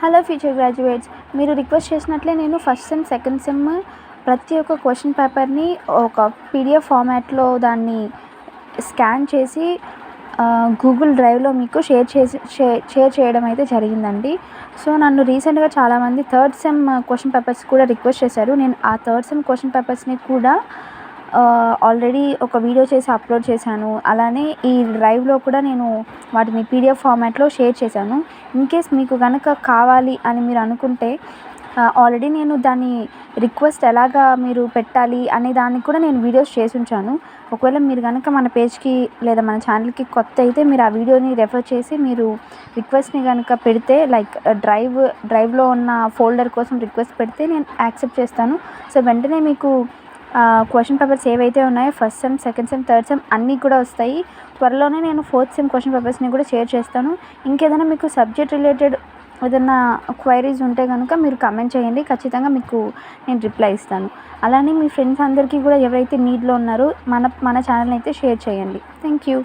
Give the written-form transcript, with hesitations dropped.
Hello future graduates, మీరు request చేసినట్లే నేను ఫస్ట్ సెమ్ సెకండ్ సెమ్ ప్రతి ఒక్క క్వశ్చన్ పేపర్ని ఒక పీడిఎఫ్ ఫార్మాట్లో దాన్ని స్కాన్ చేసి గూగుల్ డ్రైవ్లో మీకు షేర్ చేయడం అయితే జరిగిందండి. సో నన్ను రీసెంట్గా చాలామంది థర్డ్ సెమ్ క్వశ్చన్ పేపర్స్ కూడా రిక్వెస్ట్ చేశారు. నేను ఆ థర్డ్ సెమ్ క్వశ్చన్ పేపర్స్ని కూడా ఆల్రెడీ ఒక వీడియో చేసి అప్లోడ్ చేశాను. అలానే ఈ డ్రైవ్లో కూడా నేను వాటిని పీడిఎఫ్ ఫార్మాట్లో షేర్ చేశాను. ఇన్కేస్ మీకు కనుక కావాలి అని మీరు అనుకుంటే ఆల్రెడీ నేను దాన్ని రిక్వెస్ట్ ఎలాగా మీరు పెట్టాలి అనే దానికి కూడా నేను వీడియోస్ చేసి ఉంచాను. ఒకవేళ మీరు కనుక మన పేజ్కి లేదా మన ఛానల్కి కొత్త అయితే మీరు ఆ వీడియోని రెఫర్ చేసి మీరు రిక్వెస్ట్ని కనుక పెడితే లైక్ డ్రైవ్లో ఉన్న ఫోల్డర్ కోసం రిక్వెస్ట్ పెడితే నేను యాక్సెప్ట్ చేస్తాను. సో వెంటనే మీకు క్వశ్చన్ పేపర్స్ ఏవైతే ఉన్నాయో first sem second sem third sem అన్నీ కూడా వస్తాయి. త్వరలోనే నేను ఫోర్త్ సెమ్ క్వశ్చన్ పేపర్స్ని కూడా షేర్ చేస్తాను. ఇంకేదైనా మీకు సబ్జెక్ట్ రిలేటెడ్ ఏదైనా క్వైరీస్ ఉంటే కనుక మీరు కామెంట్ చేయండి, ఖచ్చితంగా మీకు నేను రిప్లై ఇస్తాను. అలానే మీ ఫ్రెండ్స్ అందరికీ కూడా ఎవరైతే నీడ్లో ఉన్నారో మన ఛానల్ని అయితే షేర్ చేయండి. Thank you.